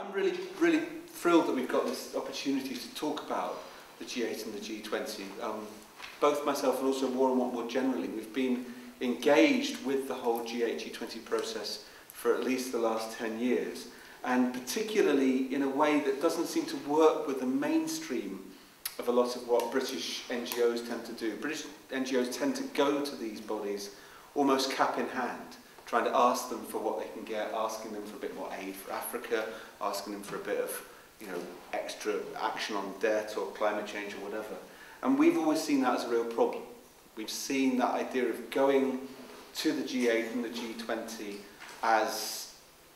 I'm really thrilled that we've got this opportunity to talk about the G8 and the G20. Both myself and also Warren Watt more generally, we've been engaged with the whole G8, G20 process for at least the last 10 years, and particularly in a way that doesn't seem to work with the mainstream of a lot of what British NGOs tend to do. British NGOs tend to go to these bodies almost cap in hand, trying to ask them for what they can get, asking them for a bit more aid for Africa, asking them for a bit of, extra action on debt or climate change or whatever. And we've always seen that as a real problem. We've seen that idea of going to the G8 and the G20 as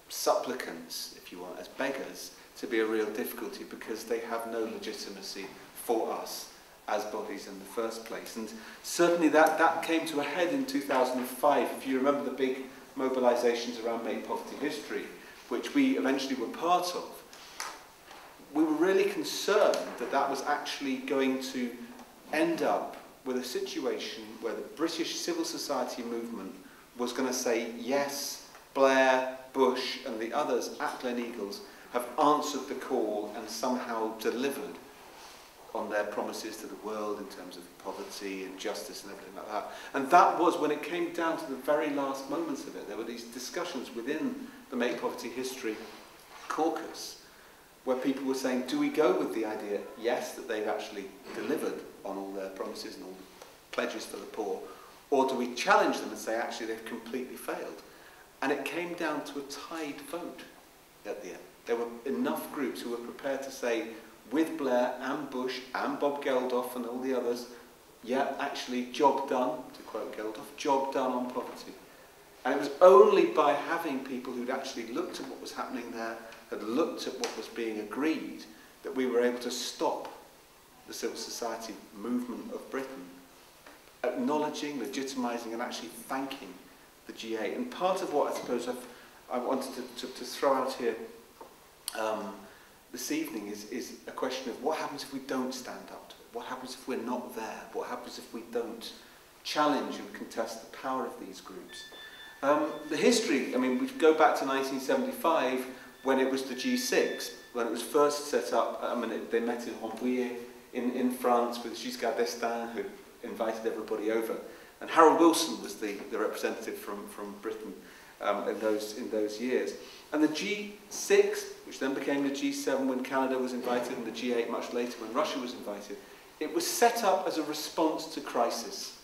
supplicants, if you want, as beggars, to be a real difficulty because they have no legitimacy for us as bodies in the first place. And certainly that came to a head in 2005. If you remember the big mobilisations around Make Poverty History, which we eventually were part of, we were really concerned that that was actually going to end up with a situation where the British civil society movement was going to say, yes, Blair, Bush and the others at Gleneagles have answered the call and somehow delivered on their promises to the world in terms of poverty and justice and everything like that. And that was when it came down to the very last moments of it. There were these discussions within the Make Poverty History caucus where people were saying, do we go with the idea, yes, that they've actually delivered on all their promises and all the pledges for the poor, or do we challenge them and say, actually, they've completely failed? And it came down to a tied vote at the end. There were enough groups who were prepared to say, with Blair and Bush and Bob Geldof and all the others, yeah, actually, job done, to quote Geldof, job done on poverty. And it was only by having people who'd actually looked at what was happening there, had looked at what was being agreed, that we were able to stop the civil society movement of Britain, acknowledging, legitimising and actually thanking the G8. And part of what I suppose I wanted to throw out here this evening is a question of what happens if we don't stand up to it? What happens if we're not there? What happens if we don't challenge and contest the power of these groups? The history, I mean, we go back to 1975 when it was the G6, when it was first set up. I mean, they met in Rambouillet in France with Giscard d'Estaing, who invited everybody over. And Harold Wilson was the representative from Britain in those years. And the G6, which then became the G7 when Canada was invited, and the G8 much later when Russia was invited, it was set up as a response to crisis.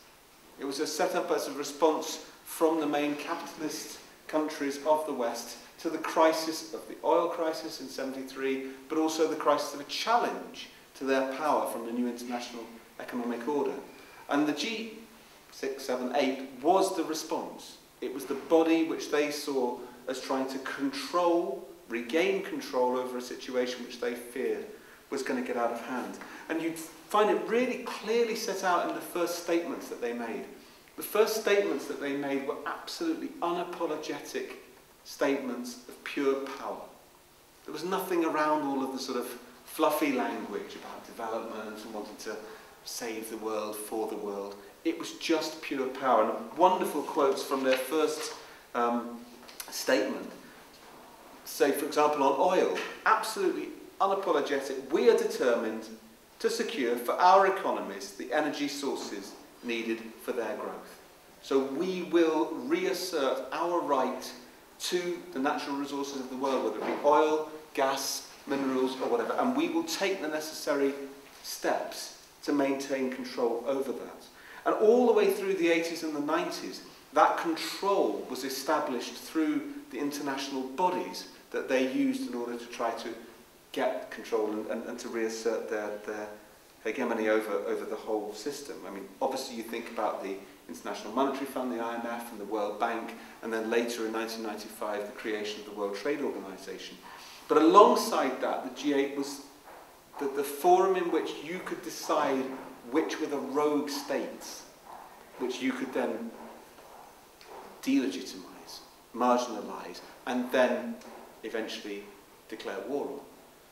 It was set up as a response from the main capitalist countries of the West to the crisis of the oil crisis in '73, but also the crisis of a challenge to their power from the new international economic order. And the G6, 7, 8 was the response. It was the body which they saw as trying to control, regain control over a situation which they feared was going to get out of hand. And you'd find it really clearly set out in the first statements that they made. The first statements that they made were absolutely unapologetic statements of pure power. There was nothing around all of the sort of fluffy language about development and wanting to save the world for the world. It was just pure power. And wonderful quotes from their first statement. Say, for example, on oil, absolutely unapologetic, we are determined to secure for our economies the energy sources needed for their growth. So we will reassert our right to the natural resources of the world, whether it be oil, gas, minerals or whatever, and we will take the necessary steps to maintain control over that. And all the way through the 80s and the 90s, that control was established through the international bodies that they used in order to try to get control and to reassert their hegemony over the whole system. I mean, obviously you think about the International Monetary Fund, the IMF and the World Bank, and then later in 1995 the creation of the World Trade Organization. But alongside that, the G8 was the forum in which you could decide which were the rogue states, which you could then delegitimize, marginalize, and then eventually declare war on.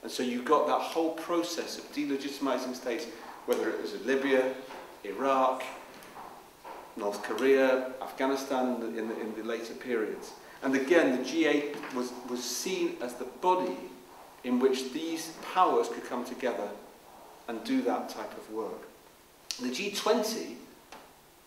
And so you got that whole process of delegitimizing states, whether it was in Libya, Iraq, North Korea, Afghanistan in the later periods. And again, the G8 was seen as the body in which these powers could come together and do that type of work. The G20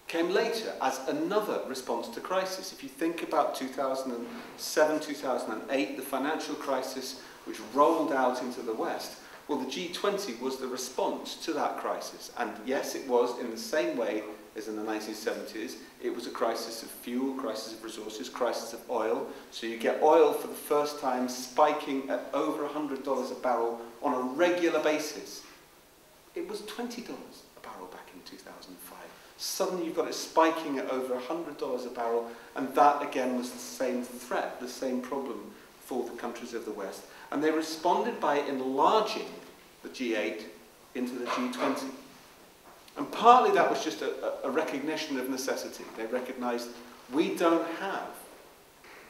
came later as another response to crisis. If you think about 2007, 2008, the financial crisis which rolled out into the West, well, the G20 was the response to that crisis. And yes, it was in the same way as in the 1970s. It was a crisis of fuel, crisis of resources, crisis of oil. So you get oil for the first time spiking at over $100 a barrel on a regular basis. It was $20 a barrel back in 2005. Suddenly you've got it spiking at over $100 a barrel, and that again was the same threat, the same problem for the countries of the West. And they responded by enlarging the G8 into the G20. And partly that was just a recognition of necessity. They recognised we don't have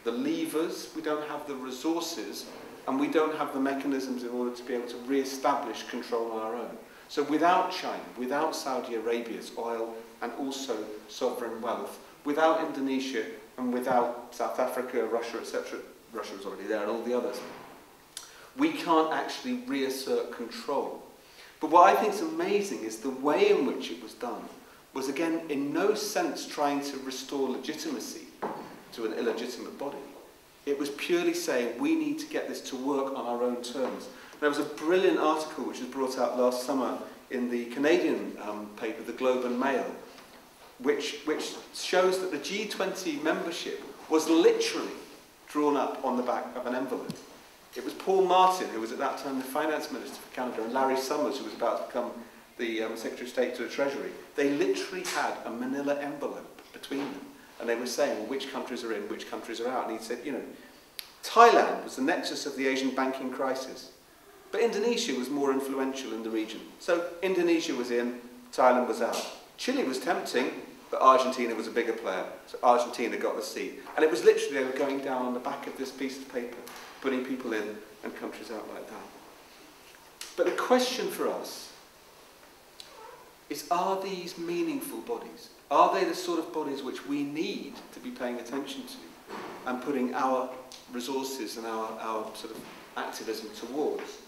the levers, we don't have the resources, and we don't have the mechanisms in order to be able to re-establish control on our own. So without China, without Saudi Arabia's oil and also sovereign wealth, without Indonesia and without South Africa, Russia, etc., Russia was already there and all the others, we can't actually reassert control. But what I think is amazing is the way in which it was done was, again, in no sense trying to restore legitimacy to an illegitimate body. It was purely saying we need to get this to work on our own terms. There was a brilliant article which was brought out last summer in the Canadian paper, the Globe and Mail, which shows that the G20 membership was literally drawn up on the back of an envelope. It was Paul Martin, who was at that time the Finance Minister for Canada, and Larry Summers, who was about to become the Secretary of State to the Treasury. They literally had a manila envelope between them, and they were saying, well, which countries are in, which countries are out. And he said, you know, Thailand was the nexus of the Asian banking crisis, but Indonesia was more influential in the region. So Indonesia was in, Thailand was out. Chile was tempting, but Argentina was a bigger player, so Argentina got the seat. And it was literally, they were going down on the back of this piece of paper, putting people in and countries out like that. But the question for us is, are these meaningful bodies? Are they the sort of bodies which we need to be paying attention to and putting our resources and our sort of activism towards?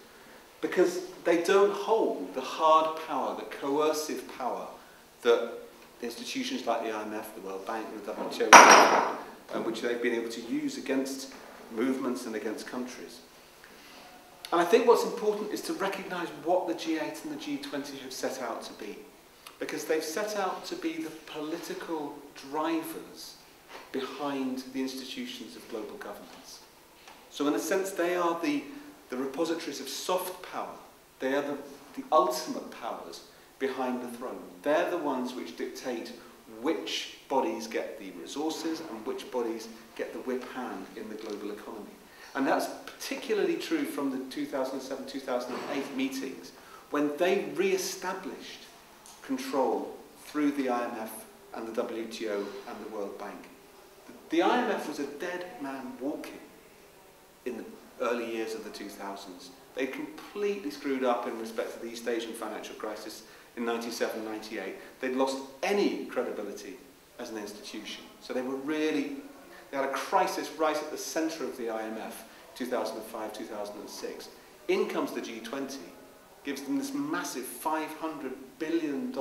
Because they don't hold the hard power, the coercive power that institutions like the IMF, the World Bank and the WTO have, and which they've been able to use against movements and against countries. And I think what's important is to recognise what the G8 and the G20 have set out to be. Because they've set out to be the political drivers behind the institutions of global governance. So in a sense, they are the repositories of soft power. They are the ultimate powers behind the throne. They're the ones which dictate which bodies get the resources and which bodies get the whip hand in the global economy. And that's particularly true from the 2007-2008 meetings, when they re-established control through the IMF and the WTO and the World Bank. The IMF was a dead man walking in the early years of the 2000s. They completely screwed up in respect to the East Asian financial crisis in 97-98. They'd lost any credibility as an institution. So they had a crisis right at the centre of the IMF, 2005-2006. In comes the G20, gives them this massive $500 billion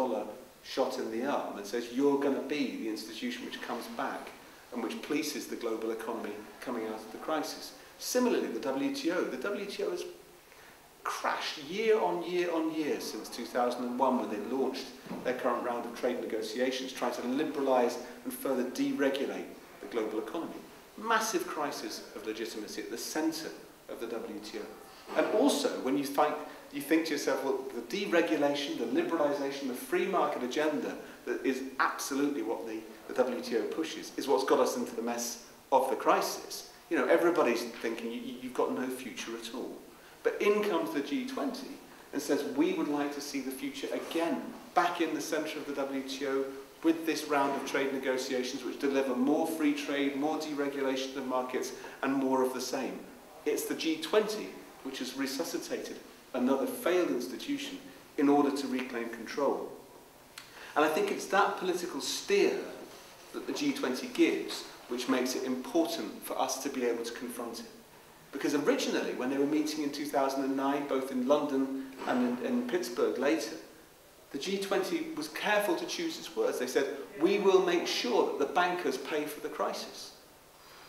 shot in the arm and says, you're going to be the institution which comes back and which polices the global economy coming out of the crisis. Similarly, the WTO has crashed year on year on year since 2001, when they launched their current round of trade negotiations, trying to liberalise and further deregulate the global economy. Massive crisis of legitimacy at the centre of the WTO. And also, when you think to yourself, well, the deregulation, the liberalisation, the free market agenda that is absolutely what the WTO pushes, is what's got us into the mess of the crisis. You know, everybody's thinking you've got no future at all. But in comes the G20 and says we would like to see the future again back in the centre of the WTO with this round of trade negotiations which deliver more free trade, more deregulation of markets and more of the same. It's the G20 which has resuscitated another failed institution in order to reclaim control. And I think it's that political steer that the G20 gives which makes it important for us to be able to confront it. Because originally, when they were meeting in 2009, both in London and in Pittsburgh later, the G20 was careful to choose its words. They said, we will make sure that the bankers pay for the crisis.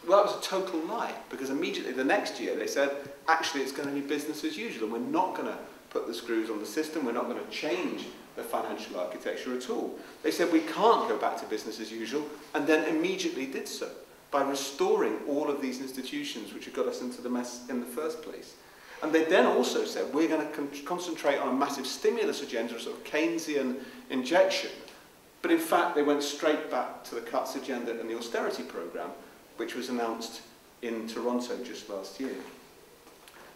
Well, that was a total lie, because immediately the next year they said, actually it's going to be business as usual, and we're not going to put the screws on the system, we're not going to change the financial architecture at all. They said we can't go back to business as usual, and then immediately did so by restoring all of these institutions which had got us into the mess in the first place. And they then also said we're going to concentrate on a massive stimulus agenda, a sort of Keynesian injection. But in fact, they went straight back to the cuts agenda and the austerity programme, which was announced in Toronto just last year.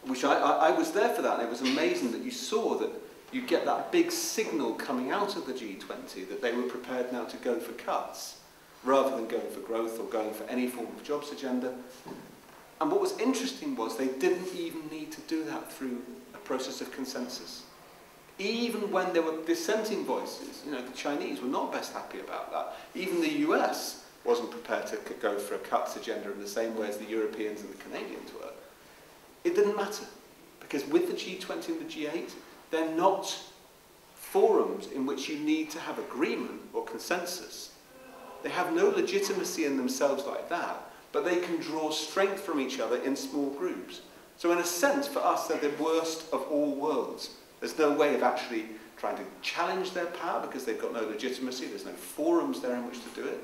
Which I was there for that, and it was amazing that you saw that you get that big signal coming out of the G20 that they were prepared now to go for cuts, rather than going for growth or going for any form of jobs agenda. And what was interesting was they didn't even need to do that through a process of consensus. Even when there were dissenting voices, you know, the Chinese were not best happy about that. Even the US wasn't prepared to go for a cuts agenda in the same way as the Europeans and the Canadians were. It didn't matter, because with the G20 and the G8, they're not forums in which you need to have agreement or consensus. They have no legitimacy in themselves like that, but they can draw strength from each other in small groups. So in a sense, for us, they're the worst of all worlds. There's no way of actually trying to challenge their power because they've got no legitimacy, there's no forums there in which to do it.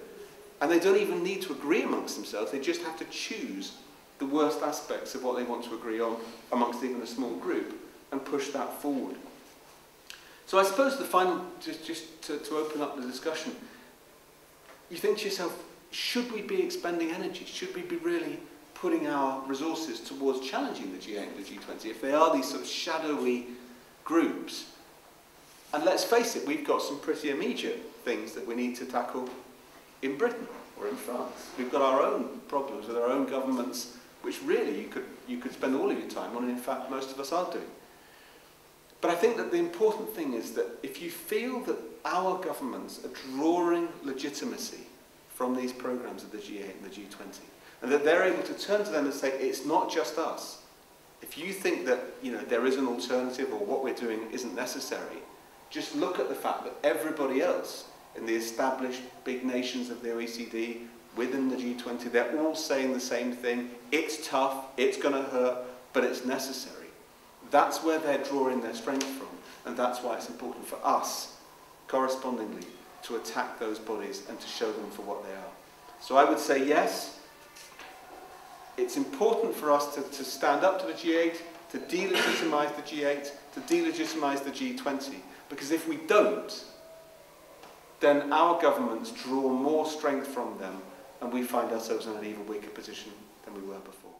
And they don't even need to agree amongst themselves, they just have to choose the worst aspects of what they want to agree on amongst even a small group and push that forward. So I suppose the final, just to open up the discussion, you think to yourself, should we be expending energy? Should we be really putting our resources towards challenging the G8 and the G20 if they are these sort of shadowy groups? And let's face it, we've got some pretty immediate things that we need to tackle in Britain or in France. We've got our own problems with our own governments, which really you could spend all of your time on, and in fact most of us are doing. But I think that the important thing is that if you feel that our governments are drawing legitimacy from these programs of the G8 and the G20, and that they're able to turn to them and say, it's not just us. If you think that there is an alternative or what we're doing isn't necessary, just look at the fact that everybody else in the established big nations of the OECD, within the G20, they're all saying the same thing. It's tough, it's going to hurt, but it's necessary. That's where they're drawing their strength from, and that's why it's important for us, correspondingly, to attack those bodies and to show them for what they are. So I would say yes, it's important for us to stand up to the G8, to delegitimise the G8, to delegitimise the G20, because if we don't, then our governments draw more strength from them and we find ourselves in an even weaker position than we were before.